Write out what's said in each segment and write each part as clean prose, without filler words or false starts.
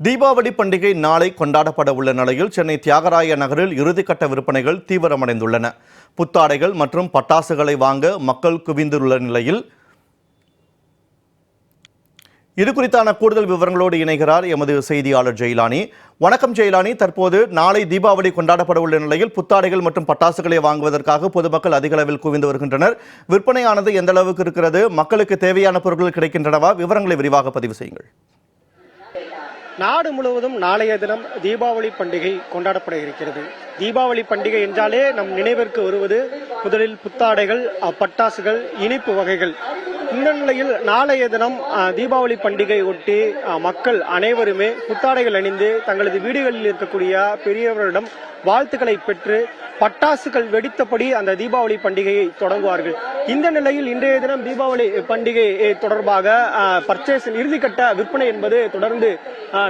தீபாவளி பண்டிகை நாளை கொண்டாடப்பட உள்ள நிலையில் சென்னை தியாகராய நகரில் இறுதிக்கட்ட விற்பனைகள் தீவிரமடைந்துள்ளன. புத்தாடைகள் மற்றும் பட்டாசுகளை வாங்க மக்கள் குவிந்துள்ள நிலையில் இது குறித்தான கூடுதல் விவரங்களோடு இணைகிறார் எமது செய்தியாளர் ஜெயிலானி. வணக்கம் ஜெயிலானி, தற்போது நாளை தீபாவளி கொண்டாடப்பட உள்ள நிலையில் புத்தாடைகள் மற்றும் பட்டாசுகளை வாங்குவதற்காக பொதுமக்கள் அதிக அளவில் குவிந்து வருகின்றனர். விற்பனையானது எந்த அளவுக்கு இருக்கிறது? மக்களுக்கு தேவையான பொருட்கள் கிடைக்கின்றனவா? விவரங்களை விரிவாக பதிவு செய்யுங்கள். நாடு முழுவதும் நாளைய தினம் தீபாவளி பண்டிகை கொண்டாடப்பட இருக்கிறது. தீபாவளி பண்டிகை என்றாலே நம் நினைவிற்கு வருவது முதலில் புத்தாடைகள், பட்டாசுகள், இனிப்பு வகைகள். இந்த நிலையில் நாளைய தினம் தீபாவளி பண்டிகை ஒட்டி மக்கள் அனைவருமே புத்தாடைகள் அணிந்து தங்களது வீடுகளில் இருக்கக்கூடிய பெரியவர்களிடம் வாழ்த்துக்களை பெற்று பட்டாசுகள் வெடித்தபடி அந்த தீபாவளி பண்டிகையை தொடங்குவார்கள். இந்த நிலையில் இன்றைய தினம் தீபாவளி பண்டிகை தொடர்பாக பர்ச்சேஸ் இறுதிக்கட்ட விற்பனை என்பது தொடர்ந்து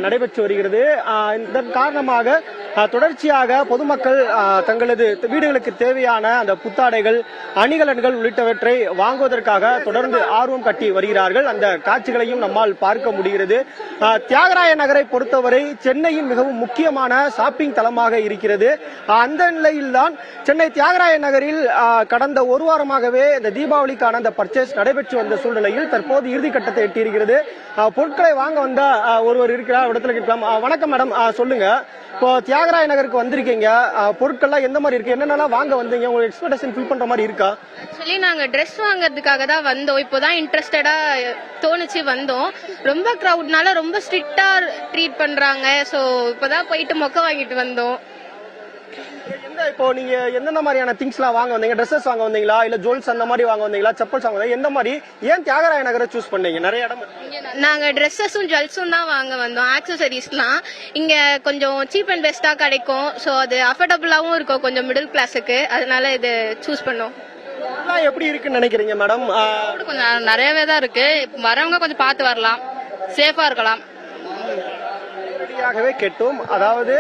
நடைபெற்று வருகிறது. இதன் காரணமாக தொடர்ச்சியாக பொதுமக்கள் தங்களது வீடுகளுக்கு தேவையான அந்த புத்தாடைகள், அணிகலன்கள் உள்ளிட்டவற்றை வாங்குவதற்காக தொடர்ந்து ஆர்வம் காட்டி வருகிறார்கள். அந்த காட்சிகளையும் நம்மால் பார்க்க முடிகிறது. தியாகராய நகரை பொறுத்தவரை சென்னையின் மிகவும் முக்கியமான ஷாப்பிங் தளமாக இருக்கிறது. அந்த நிலையில்தான் சென்னை தியாகராய நகரில் கடந்த ஒரு வாரமாகவே இந்த தீபாவளிக்கான அந்த பர்ச்சேஸ் நடைபெற்று வந்த சூழ்நிலையில் தற்போது இறுதிக்கட்டத்தை எட்டியிருக்கிறது. பொருட்களை வாங்க வந்த ஒருவர் இருக்கிறார், இடத்துல கேட்கலாம். வணக்கம் மேடம், சொல்லுங்க. இப்போ தியாகராய நகருக்கு வந்திருக்கீங்க, பொருட்கள்லாம் எந்த மாதிரி இருக்கு, என்னென்னலாம் வாங்க வந்தீங்க, உங்க எக்ஸ்பெக்டேஷன் ஃபில் பண்ற மாதிரி இருக்கா? ஆக்சுவலி நாங்க ட்ரெஸ் வாங்குறதுக்காக தான் வந்தோம். இப்போதான் இன்ட்ரெஸ்டடா தோணுச்சு வந்தோம். ரொம்ப கிரவுட்னால ரொம்ப ஸ்ட்ரிக்டா ட்ரீட் பண்றாங்க. சோ இப்போதான் போயிட்டு மொக்க வாங்கிட்டு வந்தோம். இப்போ நீங்க எந்தெந்த மாதிரியான திங்ஸ் எல்லாம் வாங்க வந்தீங்க? ட்ரெஸ்ஸஸ் வாங்க வந்தீங்களா, இல்ல ஜுவல்ஸ் அந்த மாதிரி வாங்க வந்தீங்களா, செப்பல்ஸ் வாங்க வந்தீங்க? எந்த மாதிரி, ஏன் தியாகராய நகரை சூஸ் பண்ணீங்க? நிறைய இடம் நாங்க ட்ரெஸ்ஸஸும் ஜுவல்ஸும் தான் வாங்க வந்தோம். ஆக்சசரிஸ்லாம் இங்க கொஞ்சம் சீப் அண்ட் பெஸ்டா கிடைக்கும். சோ அது அஃபோர்டபுளாவும் இருக்கும் கொஞ்சம் மிடில் கிளாஸுக்கு. அதனால இது சூஸ் பண்ணோம். எப்படி இருக்குன்னு நினைக்கிறீங்க மேடம்? கொஞ்சம் நிறையவே தான் இருக்கு. வரவங்க கொஞ்சம் பார்த்து வரலாம், சேஃபா இருக்கலாம். கேட்டோம். அதாவது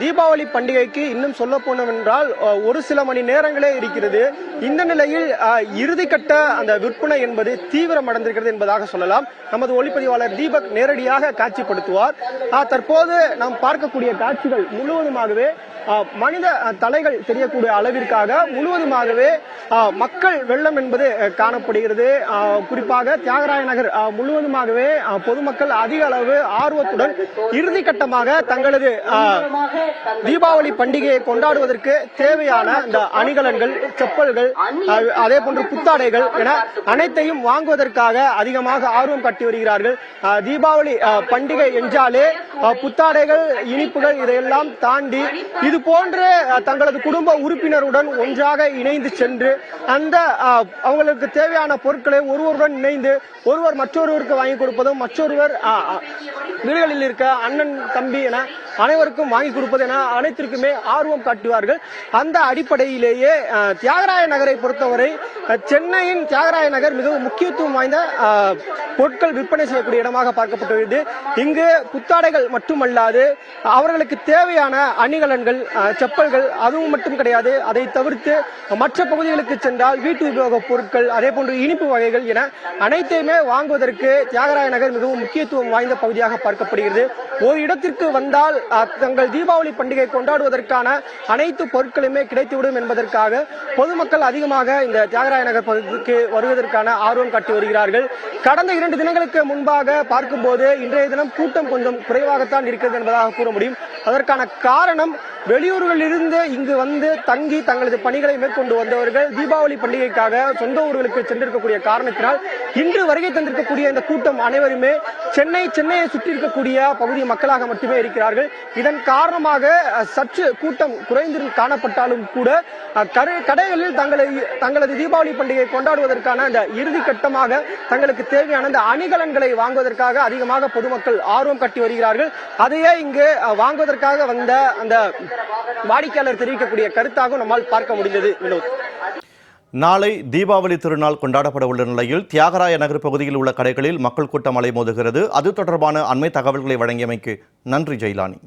தீபாவளி பண்டிகைக்கு இன்னும் சொல்ல போனவென்றால் ஒரு சில மணி நேரங்களே இருக்கிறது. இந்த நிலையில் இறுதிக்கட்ட அந்த விற்பனை என்பது தீவிரமடைந்திருக்கிறது என்பதாக சொல்லலாம். நமது ஒளிப்பதிவாளர் தீபக் நேரடியாக காட்சிப்படுத்துவார். தற்போது நாம் பார்க்கக்கூடிய காட்சிகள் முழுவதுமாகவே மனித தலைகள் தெரியக்கூடிய அளவிற்காக முழுவதுமாகவே மக்கள் வெள்ளம் என்பது காணப்படுகிறது. குறிப்பாக தியாகராய நகர் முழுவதுமாகவே பொதுமக்கள் அதிக அளவு ஆர்வத்துடன் இறுதிக்கட்டமாக தங்களது தீபாவளி பண்டிகையை கொண்டாடுவதற்கு தேவையான இந்த அணிகலன்கள், செப்பல்கள், அதே போன்று புத்தாடைகள் என அனைத்தையும் வாங்குவதற்காக அதிகமாக ஆர்வம் காட்டி வருகிறார்கள். தீபாவளி பண்டிகை என்றாலே புத்தாடைகள், இனிப்புகள் இதையெல்லாம் தாண்டி இது போன்ற தங்களது குடும்ப உறுப்பினருடன் ஒன்றாக இணைந்து சென்று அந்த அவங்களுக்கு தேவையான பொருட்களை ஒருவருடன் இணைந்து ஒருவர் மற்றொருவருக்கு வாங்கி கொடுப்பதும், மற்றொருவர் வீடுகளில் இருக்க அண்ணன், தம்பி என அனைவருக்கும் வாங்கி கொடுப்பது என அனைத்திற்குமே ஆர்வம் காட்டுவார்கள். அந்த அடிப்படையிலேயே தியாகராய நகரை பொறுத்தவரை சென்னையின் தியாகராய நகர் மிகவும் முக்கியத்துவம் வாய்ந்த பொருட்கள் விற்பனை செய்யக்கூடிய இடமாக பார்க்கப்பட்டுள்ளது. இங்கு புத்தாடைகள் மட்டுமல்லாது அவர்களுக்கு தேவையான அணிகலன்கள், செப்பல்கள் அதுவும் மட்டும் கிடையாது. அதை தவிர்த்து மற்ற பகுதிகளுக்கு சென்றால் வீட்டு உபயோகப் பொருட்கள், அதே போன்று இனிப்பு வகைகள் என அனைத்தையுமே வாங்குவதற்கு தியாகராய நகர் மிகவும் முக்கியத்துவம் வாய்ந்த பகுதியாக பார்க்கப்படுகிறது. ஒரு இடத்திற்கு வந்தால் தங்கள் தீபாவளி பண்டிகை கொண்டாடுவதற்கான அனைத்து பொருட்களுமே கிடைத்துவிடும் என்பதற்காக பொதுமக்கள் அதிகமாக இந்த தியாகராய நகர் பகுதிக்கு வருவதற்கான ஆர்வம் காட்டி வருகிறார்கள். கடந்த 2 தினங்களுக்கு முன்பாக பார்க்கும்போது இன்றைய தினம் கூட்டம் கொஞ்சம் குறைவாகத்தான் இருக்கிறது என்பதாக கூற முடியும். அதற்கான காரணம் வெளியூர்களில் இருந்து இங்கு வந்து தங்கி தங்களது பணிகளை மேற்கொண்டு வந்தவர்கள் தீபாவளி பண்டிகைக்காக சொந்த ஊர்களுக்கு சென்றிருக்கக்கூடிய காரணத்தினால் இன்று வருகை தந்திருக்கக்கூடிய இந்த கூட்டம் அனைவருமே சென்னையை சுற்றி இருக்கக்கூடிய பகுதி மக்களாக மட்டுமே இருக்கிறார்கள். இதன் காரணமாக சற்று கூட்டம் குறைந்து காணப்பட்டாலும் கூட கடைகளில் தங்களது தீபாவளி பண்டிகை கொண்டாடுவதற்கான அந்த இறுதி கட்டமாக தங்களுக்கு தேவையான அந்த அணிகலன்களை வாங்குவதற்காக அதிகமாக பொதுமக்கள் ஆர்வம் காட்டி வருகிறார்கள். அதையே இங்கு வாங்குவதற்காக வந்த அந்த வாடிக்கையாளர் தெரிவிக்கக்கூடிய கருத்தாக நம்மால் பார்க்க முடிந்தது. நாளை தீபாவளி திருநாள் கொண்டாடப்பட உள்ள நிலையில் தியாகராய நகர் பகுதியில் உள்ள கடைகளில் மக்கள் கூட்டம் அலைமோதுகிறது. அது தொடர்பான அண்மை தகவல்களை வழங்கியமைக்கு நன்றி ஜெயிலானி.